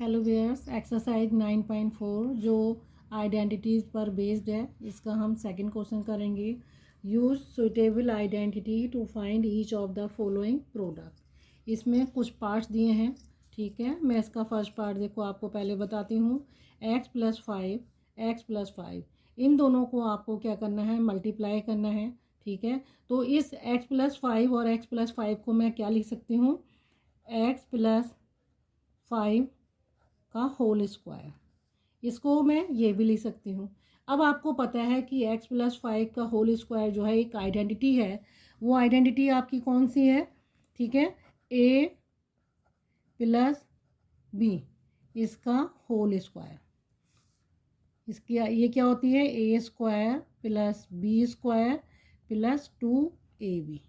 Hello wears, exercise 9.4 जो identities पर based है, इसका हम सेकंड क्वेश्चन करेंगे। Use suitable identity to find each of the following product. इसमें कुछ पार्ट्स दिए हैं, ठीक है। मैं इसका फर्स्ट पार्ट देखो आपको पहले बताती हूँ। x+5 इन दोनों को आपको क्या करना है, मल्टीप्लाई करना है, ठीक है। तो इस x+5 और x+5 को मैं क्या लिख सकती हूँ, x+5 का होल स्क्वायर। इसको मैं ये भी लिख सकती हूँ। अब आपको पता है कि x+5 का होल स्क्वायर जो है एक आइडेंटिटी है। वो आइडेंटिटी आपकी कौन सी है, ठीक है, a+b इसका होल स्क्वायर। इसकी ये क्या होती है, a² + b² + 2ab।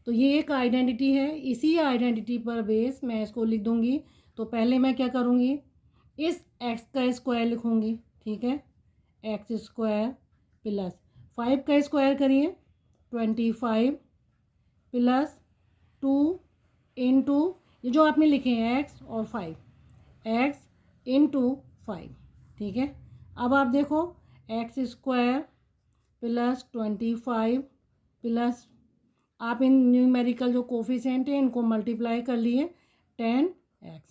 तो ये एक आइडेंटिटी है। इसी आइडेंटिटी पर बेस मैं इसको लिख दूंगी। तो पहले मैं क्या करूँगी, इस x का स्क्वायर लिखूँगी, ठीक है। x² + 5 का स्क्वायर करिए 25 + 2 इंटू ये जो आपने लिखे हैं x और 5, x × 5, ठीक है। अब आप देखो x² + 25 + आप इन न्यूमेरिकल जो कोफिशिएंट है इनको मल्टीप्लाई कर लिए 10x।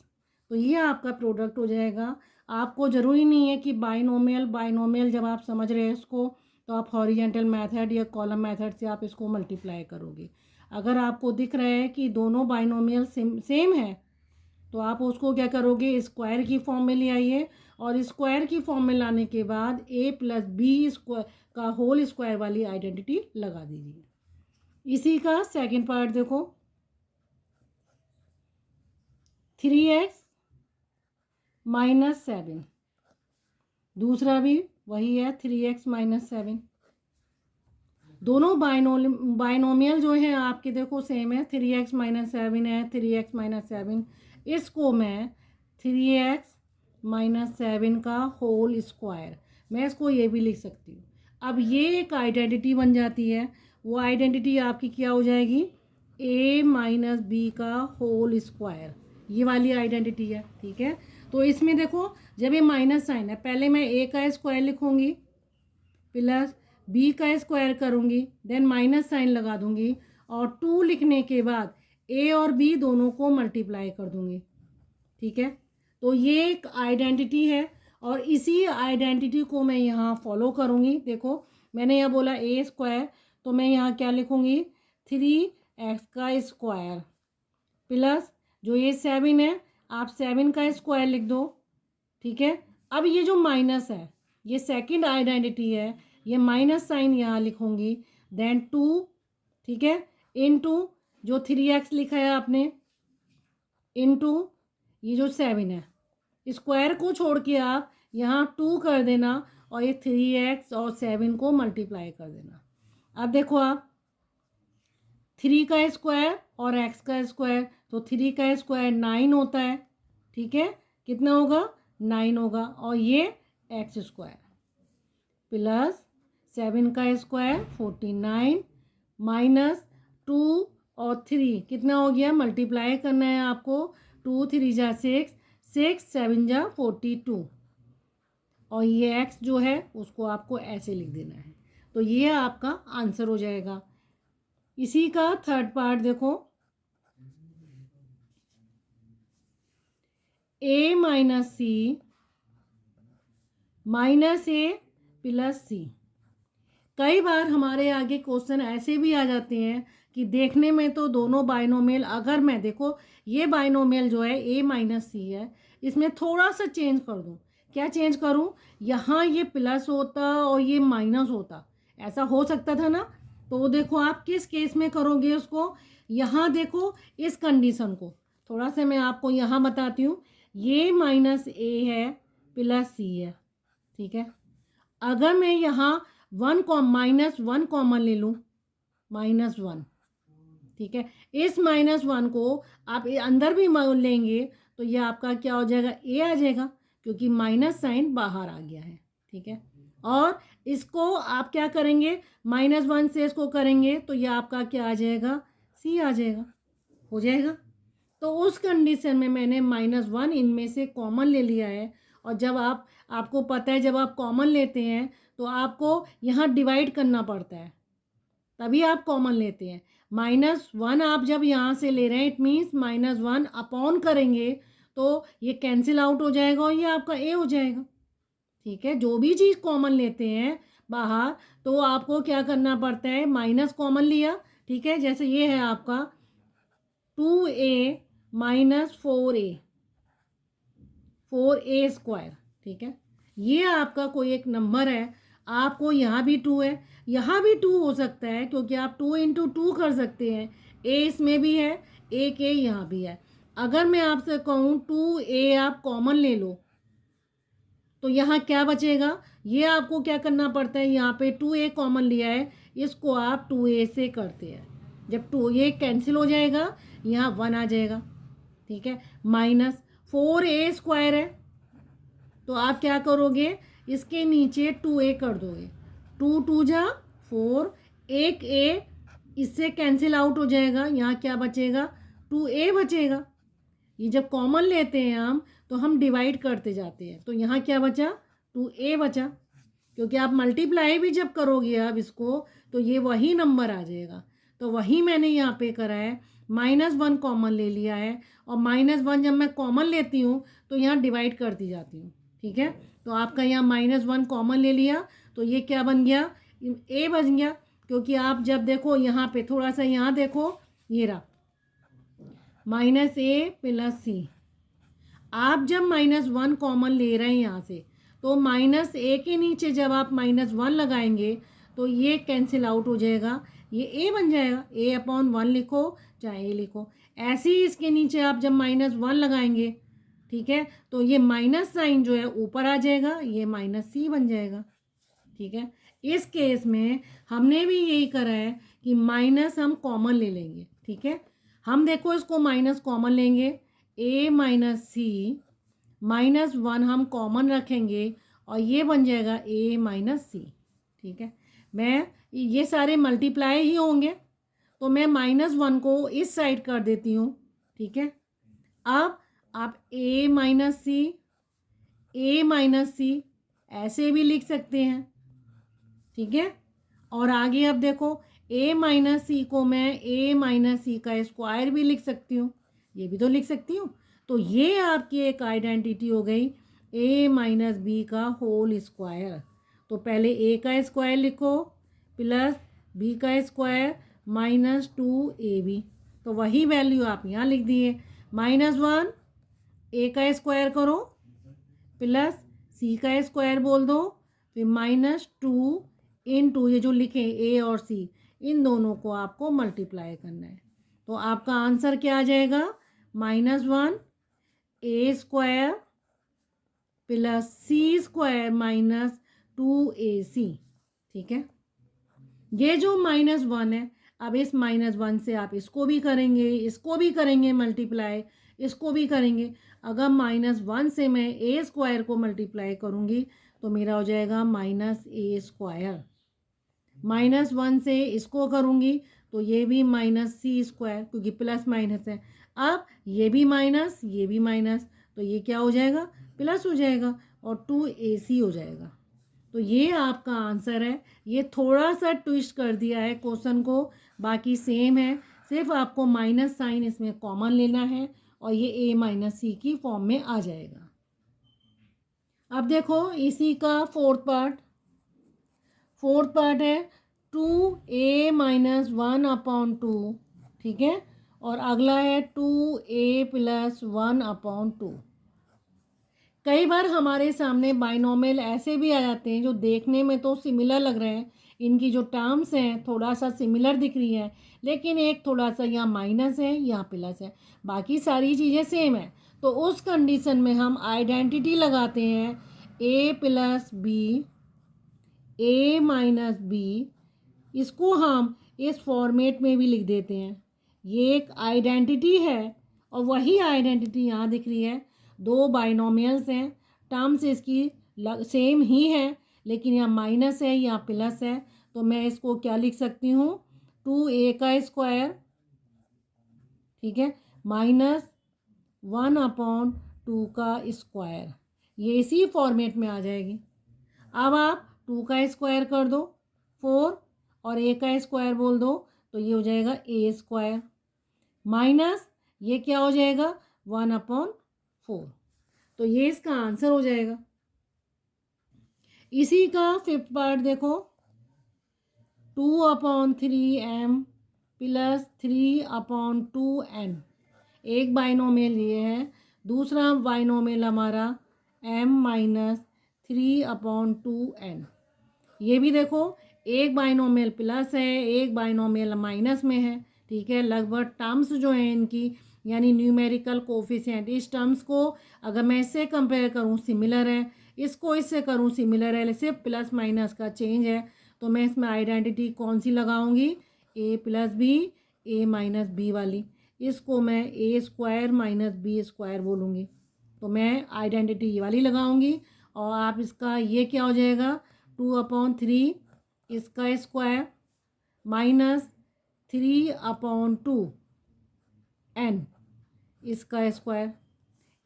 तो ये आपका प्रोडक्ट हो जाएगा। आपको ज़रूरी नहीं है कि बाइनोमियल जब आप समझ रहे हैं इसको तो आप हॉरिजेंटल मेथड या कॉलम मेथड से आप इसको मल्टीप्लाई करोगे। अगर आपको दिख रहा है कि दोनों बाइनोमियल सेम है तो आप उसको क्या करोगे, स्क्वायर की फॉर्म में ले आइए और स्क्वायर की फॉर्म में लाने के बाद a+b² का होल स्क्वायर वाली आइडेंटिटी लगा दीजिए। इसी का सेकंड पार्ट देखो, 3x - 7। दूसरा भी वही है, 3x - 7। दोनों बाइनोमियल जो है आपके देखो सेम है, 3x - 7 है, 3x - 7। इसको मैं 3x - 7 का होल स्क्वायर, मैं इसको ये भी लिख सकती हूँ। अब ये एक आइडेंटिटी बन जाती है। वो आइडेंटिटी आपकी क्या हो जाएगी, a - b का होल स्क्वायर। ये वाली आइडेंटिटी है, ठीक है। तो इसमें देखो जब ये माइनस साइन है, पहले मैं a का स्क्वायर लिखूंगी प्लस b का स्क्वायर करूंगी, देन माइनस साइन लगा दूंगी और 2 लिखने के बाद a और b दोनों को मल्टीप्लाई कर दूंगी, ठीक है। तो ये एक आइडेंटिटी है और इसी आइडेंटिटी को मैं यहाँ फॉलो करूँगी। देखो मैंने यहाँ बोला a², तो मैं यहाँ क्या लिखूँगी, 3x का स्क्वायर प्लस जो ये 7 है आप 7 का स्क्वायर लिख दो, ठीक है। अब ये जो माइनस है ये सेकंड आइडेंटिटी है, ये माइनस साइन यहाँ लिखूँगी, देन 2, ठीक है, इनटू जो 3x लिखा है आपने इनटू ये जो 7 है, स्क्वायर को छोड़ के आप यहाँ 2 कर देना और ये 3x और 7 को मल्टीप्लाई कर देना। अब देखो आप 3 का स्क्वायर और x का स्क्वायर, तो 3 का स्क्वायर 9 होता है, ठीक है। कितना होगा, 9 होगा। और ये x² प्लस 7 का स्क्वायर 49 माइनस 2 और 3 कितना हो गया, मल्टीप्लाई करना है आपको। 2 3 × 6, 6 7 × 42 और ये x जो है उसको आपको ऐसे लिख देना है। तो ये आपका आंसर हो जाएगा। इसी का थर्ड पार्ट देखो, a - c - a + c। कई बार हमारे आगे क्वेश्चन ऐसे भी आ जाते हैं कि देखने में तो दोनों बाइनोमियल, अगर मैं देखो ये बाइनोमियल जो है a - c है, इसमें थोड़ा सा चेंज कर दूं। क्या चेंज करूं, यहाँ ये प्लस होता और ये माइनस होता, ऐसा हो सकता था ना। तो देखो आप किस केस में करोगे उसको, यहाँ देखो इस कंडीशन को थोड़ा सा मैं आपको यहाँ बताती हूँ। ये -a है + c है, ठीक है। अगर मैं यहाँ -1 कॉमन ले लूँ, -1, ठीक है। इस -1 को आप अंदर भी लेंगे तो ये आपका क्या हो जाएगा, a आ जाएगा, क्योंकि माइनस साइन बाहर आ गया है, ठीक है। और इसको आप क्या करेंगे, -1 से इसको करेंगे तो ये आपका क्या आ जाएगा, c आ जाएगा, हो जाएगा। तो उस कंडीशन में मैंने -1 इनमें से कॉमन ले लिया है। और जब आपको पता है जब आप कॉमन लेते हैं तो आपको यहाँ डिवाइड करना पड़ता है, तभी आप कॉमन लेते हैं। -1 आप जब यहाँ से ले रहे हैं, इट मीन्स -1 अपॉन करेंगे तो ये कैंसिल आउट हो जाएगा और ये आपका ए हो जाएगा। ठीक है, जो भी चीज़ कॉमन लेते हैं बाहर तो आपको क्या करना पड़ता है, माइनस कॉमन लिया। ठीक है, जैसे ये है आपका 2a माइनस 4a स्क्वायर। ठीक है, ये आपका कोई एक नंबर है, आपको यहाँ भी 2 है, यहाँ भी 2 हो सकता है क्योंकि आप 2 इंटू 2 कर सकते हैं। a इसमें भी है, एक a यहाँ भी है। अगर मैं आपसे कहूँ 2a आप कॉमन ले लो तो यहाँ क्या बचेगा, ये आपको क्या करना पड़ता है, यहाँ पे 2a कॉमन लिया है, इसको आप 2a से करते हैं। जब 2 ये कैंसिल हो जाएगा, यहाँ 1 आ जाएगा। ठीक है, माइनस 4a स्क्वायर है तो आप क्या करोगे, इसके नीचे 2a कर दोगे। 2 2 जा 4, एक a इससे कैंसिल आउट हो जाएगा, यहाँ क्या बचेगा, 2a बचेगा। ये जब कॉमन लेते हैं तो हम डिवाइड करते जाते हैं, तो यहाँ क्या बचा, 2a बचा। क्योंकि आप मल्टीप्लाई भी जब करोगे आप इसको तो ये वही नंबर आ जाएगा। तो वही मैंने यहाँ पे करा है, -1 कॉमन ले लिया है और -1 जब मैं कॉमन लेती हूँ तो यहाँ डिवाइड करती जाती हूँ। ठीक है, तो आपका यहाँ -1 कॉमन ले लिया तो ये क्या बन गया, a बन गया। क्योंकि आप जब देखो यहाँ पे थोड़ा सा यहाँ देखो, ये रहा -a + c। आप जब -1 कॉमन ले रहे हैं यहाँ से तो -a के नीचे जब आप -1 लगाएंगे तो ये कैंसिल आउट हो जाएगा, ये a बन जाएगा। a/1 लिखो चाहे a लिखो। ऐसे ही इसके नीचे आप जब -1 लगाएंगे, ठीक है, तो ये माइनस साइन जो है ऊपर आ जाएगा, ये -c बन जाएगा। ठीक है, इस केस में हमने भी यही करा है कि माइनस हम कॉमन ले लेंगे। ठीक है, हम देखो इसको माइनस कॉमन लेंगे, a - c -1 हम कॉमन रखेंगे और ये बन जाएगा a - c। ठीक है, मैं ये सारे मल्टीप्लाई ही होंगे तो मैं -1 को इस साइड कर देती हूँ। ठीक है, अब आप a - c ऐसे भी लिख सकते हैं। ठीक है, और आगे अब देखो a - c को मैं a - c का स्क्वायर भी लिख सकती हूँ, ये भी तो लिख सकती हूँ। तो ये आपकी एक आइडेंटिटी हो गई a - b का होल स्क्वायर। तो पहले a का स्क्वायर लिखो प्लस b का स्क्वायर -2ab, तो वही वैल्यू आप यहाँ लिख दिए। -1 a का स्क्वायर करो प्लस c का स्क्वायर बोल दो, फिर -2 × ये जो लिखे a और c, इन दोनों को आपको मल्टीप्लाई करना है। तो आपका आंसर क्या आ जाएगा, -1 a square plus c square -2ac। ठीक है, ये जो -1 है, अब इस -1 से आप इसको भी करेंगे, इसको भी करेंगे मल्टीप्लाई, इसको भी करेंगे। अगर -1 से मैं a स्क्वायर को मल्टीप्लाई करूँगी तो मेरा हो जाएगा -a स्क्वायर। -1 से इसको करूँगी तो ये भी -c स्क्वायर, क्योंकि प्लस माइनस है। अब ये भी माइनस, ये भी माइनस, तो ये क्या हो जाएगा, प्लस हो जाएगा और 2ac हो जाएगा। तो ये आपका आंसर है। ये थोड़ा सा ट्विस्ट कर दिया है क्वेश्चन को, बाकी सेम है, सिर्फ आपको माइनस साइन इसमें कॉमन लेना है और ये a - c की फॉर्म में आ जाएगा। अब देखो इसी का फोर्थ पार्ट है 2a - 1/2। ठीक है, और अगला है 2a + 1/2। कई बार हमारे सामने बाइनोमियल ऐसे भी आ जाते हैं जो देखने में तो सिमिलर लग रहे हैं, इनकी जो टर्म्स हैं थोड़ा सा सिमिलर दिख रही है, लेकिन एक थोड़ा सा यहाँ माइनस है, यहाँ प्लस है, बाकी सारी चीज़ें सेम है। तो उस कंडीशन में हम आइडेंटिटी लगाते हैं a + b, a - b, इसको हम इस फॉर्मेट में भी लिख देते हैं। ये एक आइडेंटिटी है और वही आइडेंटिटी यहाँ दिख रही है। दो बाइनोमियल्स हैं, टर्म्स इसकी सेम ही है, लेकिन यहाँ माइनस है, यहाँ प्लस है, तो मैं इसको क्या लिख सकती हूँ, 2a का स्क्वायर, ठीक है, 1/2 का स्क्वायर, ये इसी फॉर्मेट में आ जाएगी। अब आप 2 का स्क्वायर कर दो 4 और a का स्क्वायर बोल दो तो ये हो जाएगा a² माइनस ये क्या हो जाएगा 1/4। तो ये इसका आंसर हो जाएगा। इसी का 5th पार्ट देखो 2/3m प्लस 3/2n। एक बाइनोमियल ये है, दूसरा बाइनोमियल हमारा m-3/2n। ये भी देखो एक बाइनोमियल प्लस है, एक बाइनोमियल माइनस में है, ठीक है। लगभग टर्म्स जो हैं इनकी यानी न्यूमेरिकल कोफिशिएंट, इस टर्म्स को अगर मैं इससे कंपेयर करूँ सिमिलर है, इसको इससे करूँ सिमिलर है, सिर्फ प्लस माइनस का चेंज है। तो मैं इसमें आइडेंटिटी कौन सी लगाऊंगी, a + b a - b वाली। इसको मैं a² - b² बोलूँगी। तो मैं आइडेंटिटी ये वाली लगाऊंगी और आप इसका ये क्या हो जाएगा 2/3 इसका स्क्वायर माइनस 3/2n इसका स्क्वायर।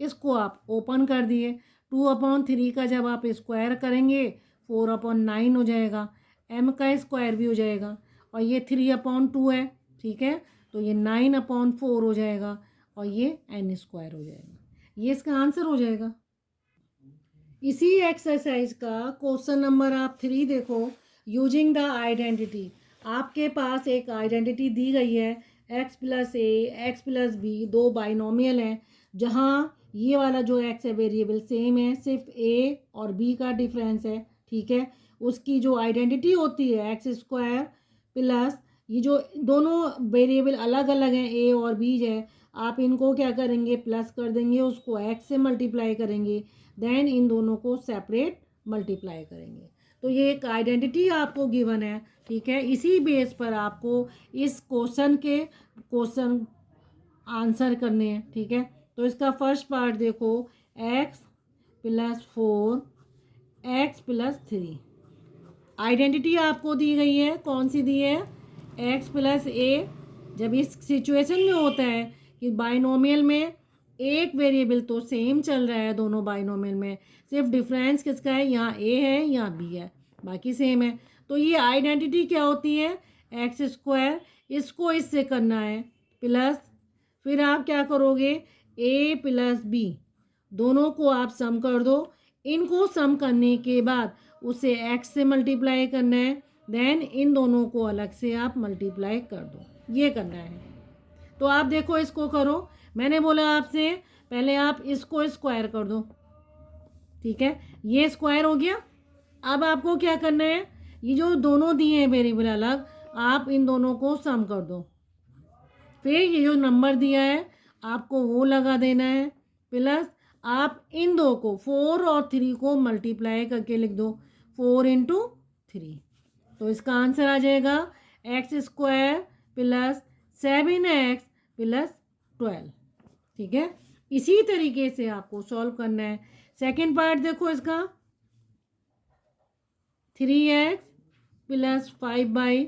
इसको आप ओपन कर दिए, 2/3 का जब आप स्क्वायर करेंगे 4/9 हो जाएगा, m का स्क्वायर भी हो जाएगा और ये 3/2 है, ठीक है। तो ये 9/4 हो जाएगा और ये n² हो जाएगा। ये इसका आंसर हो जाएगा। इसी एक्सरसाइज का क्वेश्चन नंबर आप 3 देखो, यूजिंग द आइडेंटिटी। आपके पास एक आइडेंटिटी दी गई है x + a x + b, दो बाइनोमियल हैं जहाँ ये वाला जो x है वेरिएबल सेम है, सिर्फ a और b का डिफरेंस है, ठीक है। उसकी जो आइडेंटिटी होती है x² प्लस ये जो दोनों वेरिएबल अलग अलग हैं a और b है, आप इनको क्या करेंगे प्लस कर देंगे, उसको x से मल्टीप्लाई करेंगे, देन इन दोनों को सेपरेट मल्टीप्लाई करेंगे। तो ये एक आइडेंटिटी आपको गिवन है, ठीक है। इसी बेस पर आपको इस क्वेश्चन आंसर करने हैं, ठीक है। तो इसका फर्स्ट पार्ट देखो x + 4 x + 3। आइडेंटिटी आपको दी गई है, कौन सी दी है x + a। जब इस सिचुएशन में होता है कि बाइनोमियल में एक वेरिएबल तो सेम चल रहा है दोनों बाइनोमियल में, सिर्फ डिफरेंस किसका है, यहाँ a है यहाँ b है, बाकी सेम है। तो ये आइडेंटिटी क्या होती है x², इसको इससे करना है प्लस, फिर आप क्या करोगे a + b, दोनों को आप सम कर दो। इनको सम करने के बाद उसे x से मल्टीप्लाई करना है, देन इन दोनों को अलग से आप मल्टीप्लाई कर दो, ये करना है। तो आप देखो इसको करो, मैंने बोला आपसे पहले आप इसको स्क्वायर कर दो, ठीक है। ये स्क्वायर हो गया। अब आपको क्या करना है, ये जो दोनों दिए हैं वेरिएबल अलग, आप इन दोनों को सम कर दो। फिर ये जो नंबर दिया है आपको वो लगा देना है, प्लस आप इन दो को 4 और 3 को मल्टीप्लाई करके लिख दो, 4 × 3। तो इसका आंसर आ जाएगा x² + 7x + 12, ठीक है। इसी तरीके से आपको सॉल्व करना है। सेकंड पार्ट देखो इसका 3x + 5y,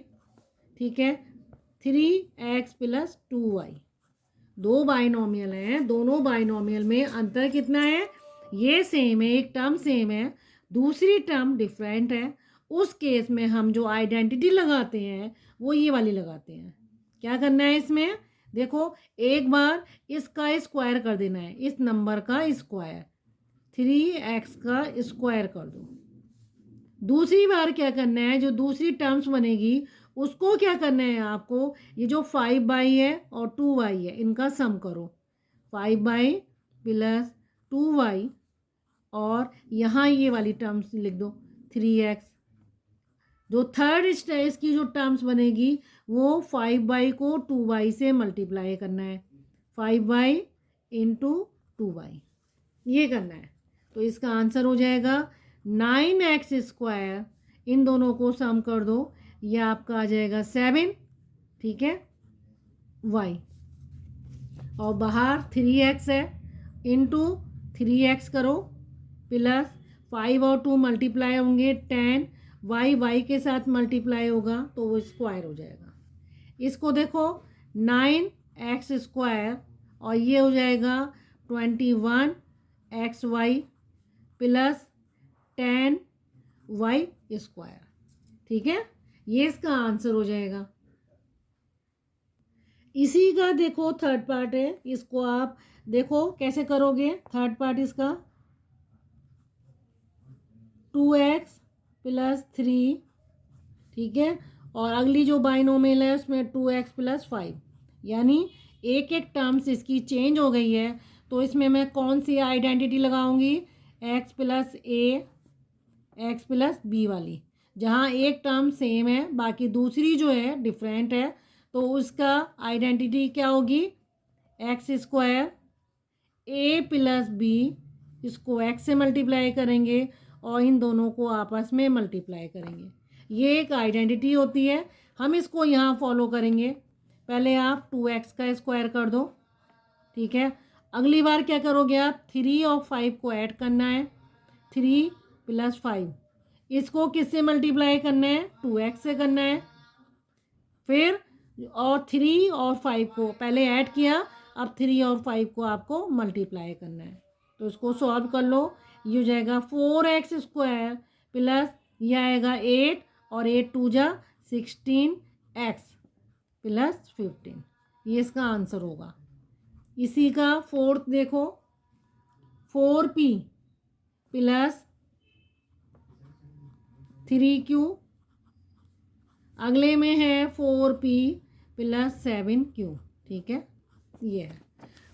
ठीक है, 3x + 2y। दो बाइनोमियल हैं, दोनों बाइनोमियल में अंतर कितना है, ये सेम है, एक टर्म सेम है, दूसरी टर्म डिफरेंट है। उस केस में हम जो आइडेंटिटी लगाते हैं वो ये वाली लगाते हैं। क्या करना है इसमें देखो, एक बार इसका स्क्वायर कर देना है, इस नंबर का स्क्वायर 3x का स्क्वायर कर दो। दूसरी बार क्या करना है, जो दूसरी टर्म्स बनेगी उसको क्या करना है आपको, ये जो 5y है और 2y है इनका सम करो, 5y + 2y और यहाँ ये वाली टर्म्स लिख दो 3x। जो थर्ड स्टेज की जो टर्म्स बनेगी वो 5y को 2y से मल्टीप्लाई करना है, 5y × 2y, ये करना है। तो इसका आंसर हो जाएगा 9x²। इन दोनों को सम कर दो, ये आपका आ जाएगा 7, ठीक है, y और बाहर 3x है, × 3x करो प्लस 5 और 2 मल्टीप्लाई होंगे 10, y के साथ मल्टीप्लाई होगा तो वो स्क्वायर हो जाएगा। इसको देखो 9x² और ये हो जाएगा 21xy प्लस 10y स्क्वायर। ठीक है, ये इसका आंसर हो जाएगा। इसी का देखो थर्ड पार्ट है, इसको आप देखो कैसे करोगे। थर्ड पार्ट इसका 2x प्लस 3, ठीक है, और अगली जो बाइनोमियल है उसमें 2x प्लस 5, यानी एक एक टर्म्स इसकी चेंज हो गई है। तो इसमें मैं कौन सी आइडेंटिटी लगाऊंगी, x plus a x plus B वाली। जहाँ एक टर्म सेम है बाकी दूसरी जो है डिफरेंट है, तो उसका आइडेंटिटी क्या होगी, एक्स स्क्वायर ए प्लस बी, इसको x से मल्टीप्लाई करेंगे और इन दोनों को आपस में मल्टीप्लाई करेंगे। ये एक आइडेंटिटी होती है, हम इसको यहाँ फॉलो करेंगे। पहले आप 2x का स्क्वायर कर दो, ठीक है। अगली बार क्या करोगे आप, 3 और 5 को ऐड करना है, 3 प्लस 5, इसको किससे मल्टीप्लाई करना है, 2x से करना है। फिर और 3 और 5 को पहले ऐड किया, अब 3 और 5 को आपको मल्टीप्लाई करना है। तो इसको सॉल्व कर लो, ये हो जाएगा 4x स्क्वायर प्लस ये आएगा 8 और 8 2 जा 16x प्लस 15, ये इसका आंसर होगा। इसी का फोर्थ देखो, 4p प्लस 3q, अगले में है 4p प्लस 7q, ठीक है। ये है,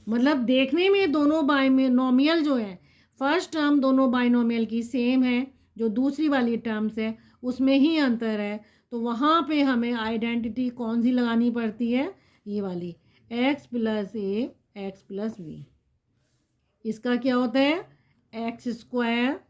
मतलब देखने में दोनों बाइनोमियल जो है, फर्स्ट टर्म दोनों बाइनोमियल की सेम है, जो दूसरी वाली टर्म्स है उसमें ही अंतर है। तो वहाँ पे हमें आइडेंटिटी कौन सी लगानी पड़ती है, ये वाली, x प्लस ए एक्स प्लस बी। इसका क्या होता है, एक्स स्क्वायर,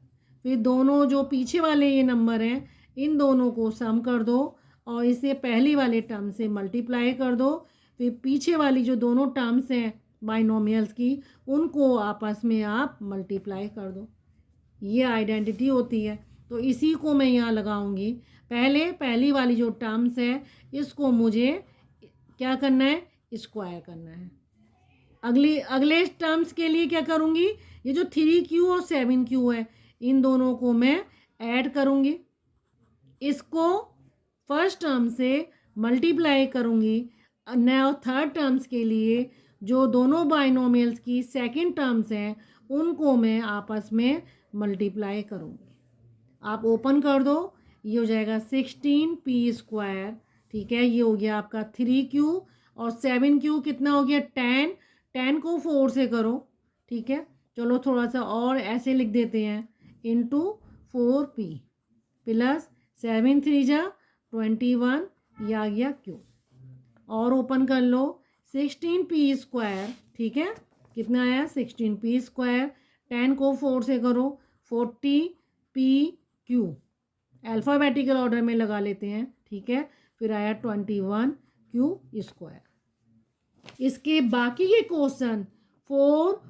फिर दोनों जो पीछे वाले ये नंबर हैं इन दोनों को सम कर दो और इसे पहली वाले टर्म से मल्टीप्लाई कर दो। फिर पीछे वाली जो दोनों टर्म्स हैं बाइनोमियल्स की, उनको आपस में आप मल्टीप्लाई कर दो, ये आइडेंटिटी होती है। तो इसी को मैं यहाँ लगाऊंगी। पहले पहली वाली जो टर्म्स है इसको मुझे क्या करना है, स्क्वायर करना है। अगले टर्म्स के लिए क्या करूँगी, ये जो 3q और 7q है इन दोनों को मैं ऐड करूँगी, इसको फर्स्ट टर्म से मल्टीप्लाई करूँगी। नया थर्ड टर्म्स के लिए जो दोनों बाइनोमियल्स की सेकंड टर्म्स हैं उनको मैं आपस में मल्टीप्लाई करूँगी। आप ओपन कर दो, ये हो जाएगा 16p स्क्वायर, ठीक है। ये हो गया आपका 3q और 7q कितना हो गया, 10 को 4 से करो, ठीक है। चलो थोड़ा सा और ऐसे लिख देते हैं, इंटू 4p प्लस 7 3 जा 21, ये आ गया q, और ओपन कर लो 16p स्क्वायर, ठीक है। कितना आया, 16p स्क्वायर, 10 को 4 से करो 40pq, अल्फ़ाबेटिकल ऑर्डर में लगा लेते हैं, ठीक है। फिर आया 21q स्क्वायर। इसके बाकी के क्वेश्चन 4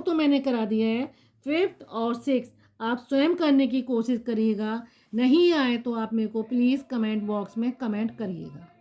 तो मैंने करा दिया है, 5th और 6th आप स्वयं करने की कोशिश करिएगा। नहीं आए तो आप मेरे को प्लीज़ कमेंट बॉक्स में कमेंट करिएगा।